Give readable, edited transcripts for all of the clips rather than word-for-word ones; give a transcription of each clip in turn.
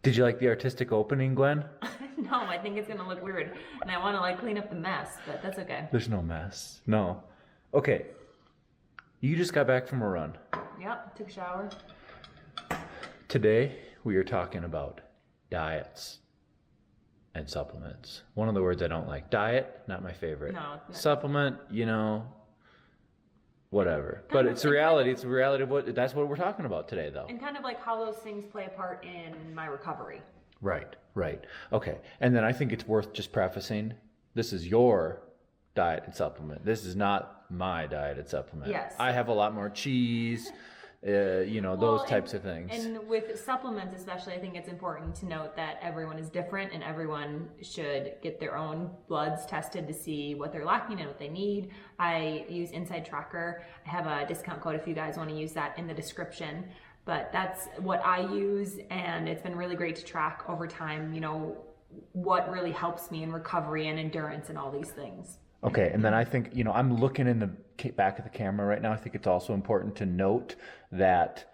Did you like the artistic opening, Gwen? No, I think it's gonna look weird, and I want to like clean up the mess, but that's okay. There's no mess. No. Okay. You just got back from a run. Yep, took a shower. Today, we are talking about diets and supplements. One of the words I don't like. Diet, not my favorite. No. Supplement, whatever. But it's a reality. It's a reality of that's what we're talking about today, though. And kind of like how those things play a part in my recovery. Right. Okay. And then I think it's worth just prefacing, this is your diet and supplement. This is not my diet and supplement. Yes. I have a lot more cheese, those types of things. And with supplements especially, I think it's important to note that everyone is different and everyone should get their own bloods tested to see what they're lacking and what they need. I use Inside Tracker. I have a discount code if you guys want to use that in the description. But that's what I use, and it's been really great to track over time, what really helps me in recovery and endurance and all these things. Okay, and then I think, I'm looking in the back of the camera right now. I think it's also important to note that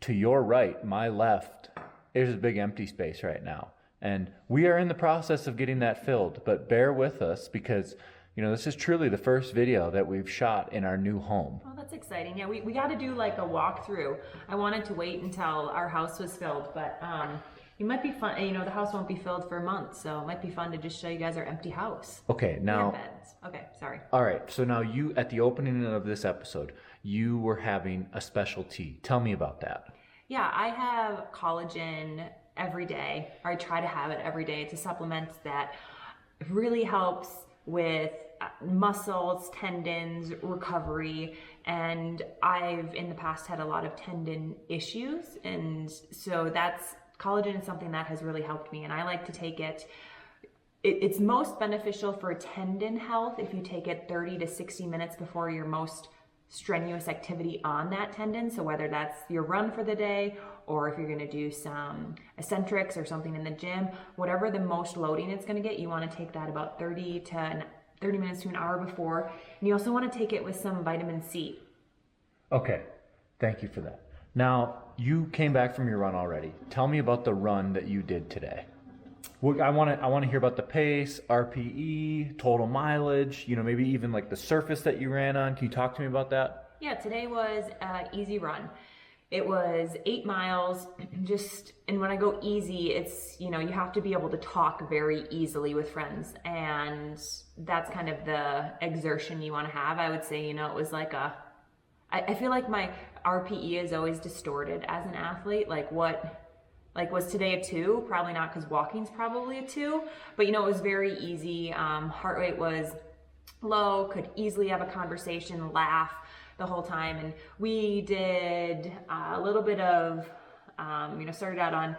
to your right, my left, there's a big empty space right now. And we are in the process of getting that filled, but bear with us because, this is truly the first video that we've shot in our new home. Oh, that's exciting. Yeah, we got to do like a walkthrough. I wanted to wait until our house was filled, but it might be fun. The house won't be filled for months, so it might be fun to just show you guys our empty house. Okay, now. Beds. Okay, sorry. All right, so now you, at the opening of this episode, you were having a specialty. Tell me about that. Yeah, I have collagen every day, or I try to have it every day. It's a supplement that really helps with muscles, tendons, recovery, and I've in the past had a lot of tendon issues, and so collagen is something that has really helped me, and I like to take it. It's most beneficial for tendon health if you take it 30 to 60 minutes before your most strenuous activity on that tendon. So whether that's your run for the day, or if you're going to do some eccentrics or something in the gym, whatever the most loading it's going to get, you want to take that about 30 minutes to an hour before. And you also want to take it with some vitamin C. Okay, thank you for that. Now, you came back from your run already. Tell me about the run that you did today. I want to hear about the pace, RPE, total mileage, maybe even like the surface that you ran on. Can you talk to me about that? Yeah, today was an easy run. It was 8 miles, and when I go easy, it's, you have to be able to talk very easily with friends, and that's kind of the exertion you want to have. I would say, it was like I feel like my RPE is always distorted as an athlete. Was today a 2? Probably not, because walking's probably a 2, but it was very easy. Heart rate was low, could easily have a conversation, laugh the whole time. And we did a little bit of, started out on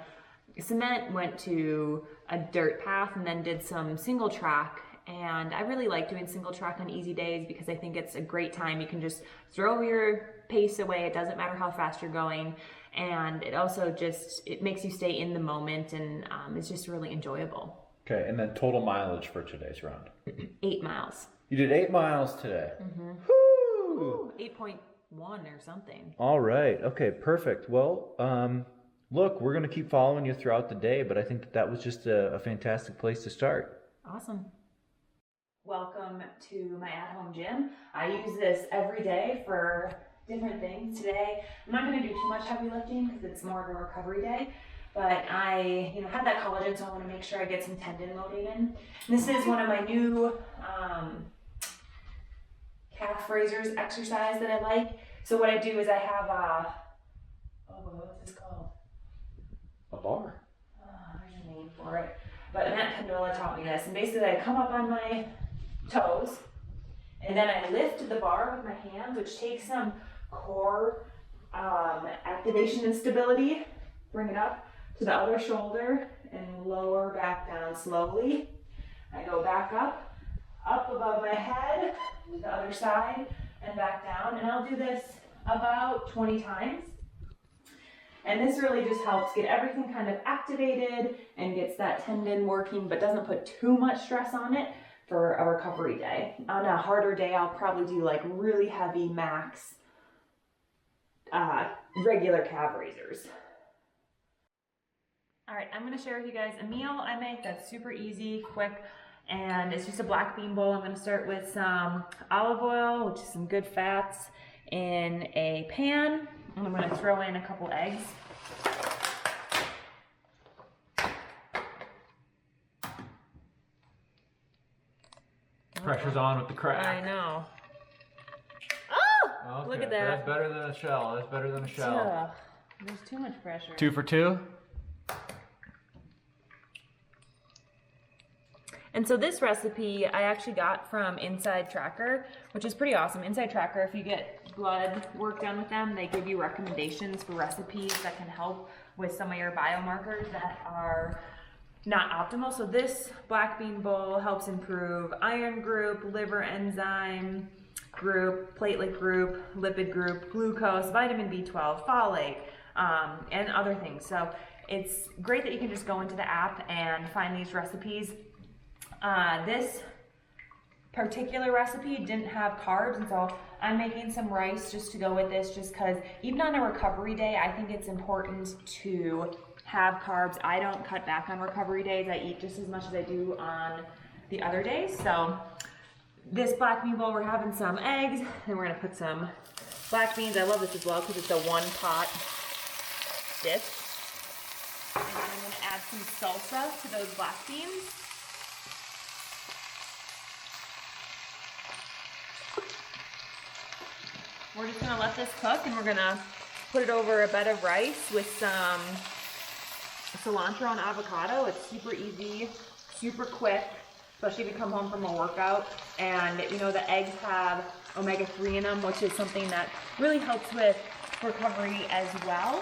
cement, went to a dirt path, and then did some single track. And I really like doing single track on easy days because I think it's a great time. You can just throw your pace away. It doesn't matter how fast you're going. And it also it makes you stay in the moment, and it's just really enjoyable. Okay, and then total mileage for today's round. 8 miles. You did 8 miles today. Mm-hmm. Woo! 8.1 or something. All right. Okay, perfect. Well, look, we're going to keep following you throughout the day, but I think that was just a fantastic place to start. Awesome. Welcome to my at-home gym. I use this every day for different things. Today, I'm not going to do too much heavy lifting because it's more of a recovery day, but I, had that collagen, so I want to make sure I get some tendon loading in. And this is one of my new calf raisers exercise that I like. So what I do is I have what's this called? A bar. There's a name for it. But Matt Pendola taught me this, and basically I come up on my toes, and then I lift the bar with my hands, which takes some core activation and stability. Bring it up to the other shoulder and lower back down slowly. I go back up above my head to the other side and back down, and I'll do this about 20 times. And this really just helps get everything kind of activated and gets that tendon working, but doesn't put too much stress on it for a recovery day. On a harder day, I'll probably do like really heavy max regular calf raisers. All right, I'm gonna share with you guys a meal I make that's super easy, quick, and it's just a black bean bowl. I'm gonna start with some olive oil, which is some good fats, in a pan. And I'm gonna throw in a couple eggs. Pressure's on with the crack. I know. Oh, Okay, look at that. That's better than a shell. That's better than a shell. Ugh, there's too much pressure. 2 for 2? And so this recipe I actually got from Inside Tracker, which is pretty awesome. Inside Tracker, if you get blood work done with them, they give you recommendations for recipes that can help with some of your biomarkers that are not optimal. So this black bean bowl helps improve iron group, liver enzyme group, platelet group, lipid group, glucose, vitamin B12, folate, and other things. So it's great that you can just go into the app and find these recipes. This particular recipe didn't have carbs, and so I'm making some rice just to go with this, just because even on a recovery day, I think it's important to have carbs. I don't cut back on recovery days. I eat just as much as I do on the other days. So this black bean bowl, we're having some eggs, and we're gonna put some black beans. I love this as well because it's a one pot dish. And then I'm gonna add some salsa to those black beans. We're just gonna let this cook, and we're gonna put it over a bed of rice with some cilantro and avocado. It's super easy, super quick, especially if you come home from a workout. And you know, the eggs have omega-3 in them, which is something that really helps with recovery as well.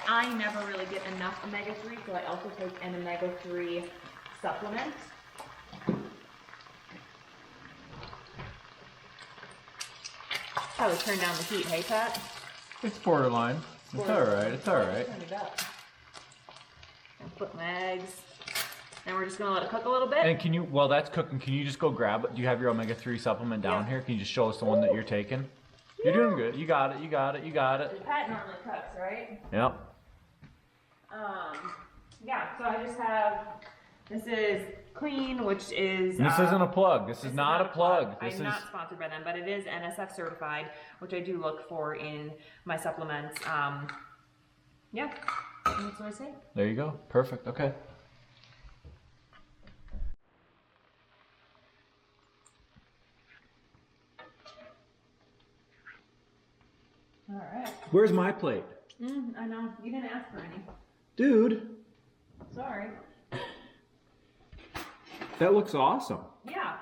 I never really get enough omega-3, so I also take an omega-3 supplement. Probably turn down the heat, hey Pat? It's borderline. It's alright, it's alright. Turn it up. And put my eggs. And we're just gonna let it cook a little bit. And can you, while that's cooking, can you just go grab it? Do you have your omega-3 supplement down here? Can you just show us the one that you're taking? You're doing good. You got it, you got it, you got it. Pat normally cooks, right? Yep. Yeah, so I just have, this is Clean, which is... This isn't a plug. This is not a plug. This I'm is not sponsored by them, but it is NSF certified, which I do look for in my supplements. Yeah, that's what I say. There you go. Perfect. Okay. All right. Where's my plate? I know, you didn't ask for any. Dude, Sorry. that looks awesome. Yeah.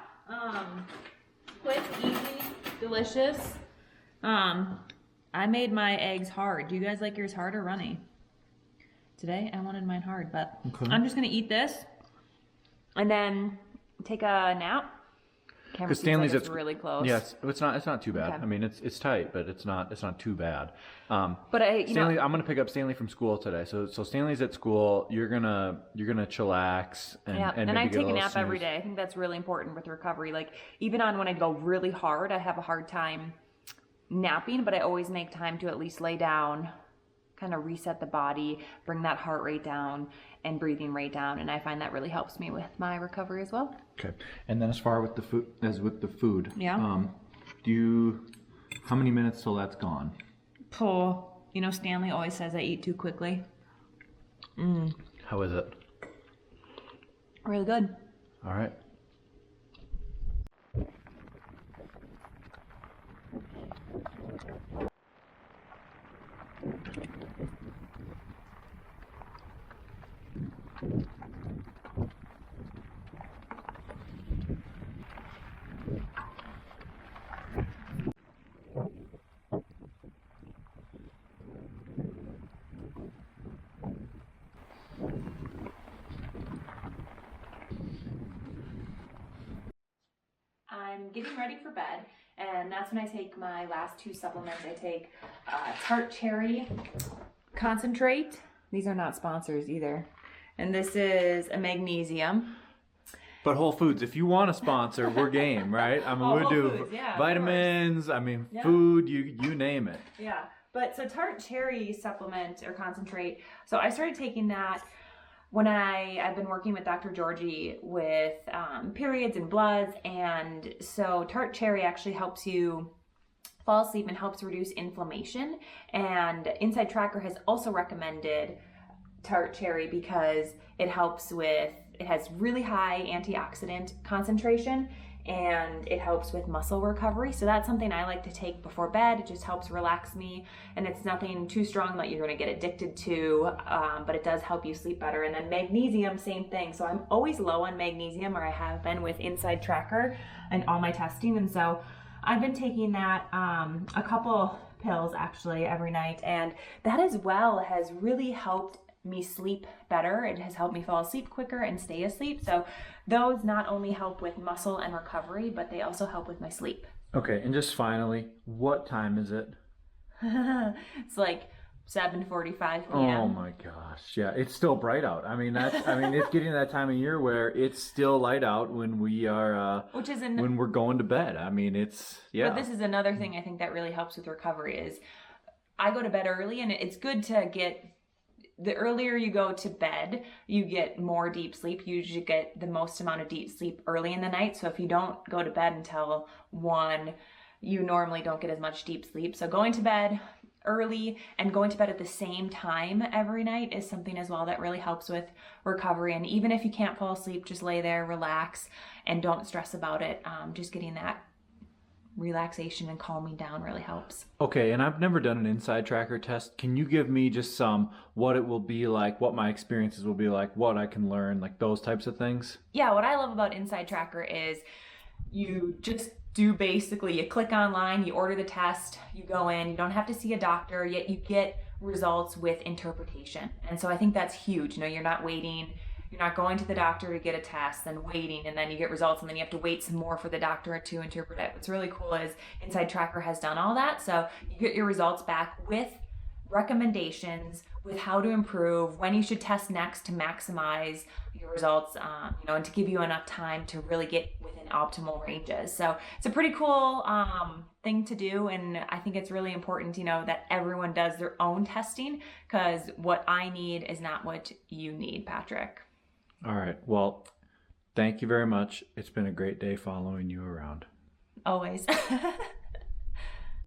Quick, easy, delicious. I made my eggs hard. Do you guys like yours hard or runny? Today I wanted mine hard, but Okay. I'm just gonna eat this and then take a nap. Camera Because seems like Stanley's it's really close. Yes, it's not too bad. Okay. I mean, it's tight, but it's not too bad. But you Stanley, know, I'm gonna pick up Stanley from school today. So Stanley's at school. You're gonna chillax and yeah, and and I maybe get take a little nap every snooze. day. I think that's really important with recovery. Like even on when I go really hard, I have a hard time napping, but I always make time to at least lay down, kind of reset the body, bring that heart rate down and breathing rate down, and I find that really helps me with my recovery as well. Okay. And then as far with the food, Yeah. How many minutes till that's gone? You know, Stanley always says I eat too quickly. How is it? Really good. All right. I'm getting ready for bed, and that's when I take my last two supplements. I take tart cherry concentrate. These are not sponsors either. And this is a magnesium. But Whole Foods, if you want to sponsor, we're game, right? I mean, Oh, we Whole do Foods, yeah, of vitamins. I mean, Yeah. food. You name it. Yeah, but so tart cherry supplement or concentrate. So I started taking that when I've been working with Dr. Georgie with periods and bloods, and so tart cherry actually helps you fall asleep and helps reduce inflammation. And Inside Tracker has also recommended tart cherry because it has really high antioxidant concentration, and it helps with muscle recovery. So that's something I like to take before bed. It just helps relax me, and it's nothing too strong that you're going to get addicted to, but it does help you sleep better. And then magnesium, same thing. So I'm always low on magnesium, or I have been with Inside Tracker and all my testing. And so I've been taking that, a couple pills actually every night, and that as well has really helped me sleep better. It has helped me fall asleep quicker and stay asleep. So those not only help with muscle and recovery, but they also help with my sleep. Okay, and just finally, what time is it? It's like 7:45 p.m. Oh my gosh, yeah, it's still bright out. I mean, it's getting that time of year where it's still light out when we are, when we're going to bed. I mean, yeah. But this is another thing I think that really helps with recovery is I go to bed early, and it's good to get. The earlier you go to bed, you get more deep sleep. You usually get the most amount of deep sleep early in the night. So if you don't go to bed until 1, you normally don't get as much deep sleep. So going to bed early and going to bed at the same time every night is something as well that really helps with recovery. And even if you can't fall asleep, just lay there, relax, and don't stress about it. Just getting that relaxation and calming down really helps. Okay, and I've never done an Inside Tracker test. Can you give me just what it will be like, what my experiences will be like, what I can learn, like those types of things? Yeah, what I love about Inside Tracker is you just do basically, you click online, you order the test, you go in, you don't have to see a doctor, yet you get results with interpretation. And so I think that's huge. You're not waiting. You're not going to the doctor to get a test, then waiting, and then you get results, and then you have to wait some more for the doctor to interpret it. What's really cool is Inside Tracker has done all that. So you get your results back with recommendations, with how to improve, when you should test next to maximize your results, and to give you enough time to really get within optimal ranges. So it's a pretty cool thing to do, and I think it's really important, that everyone does their own testing, because what I need is not what you need, Patrick. All right. Well, thank you very much. It's been a great day following you around. Always.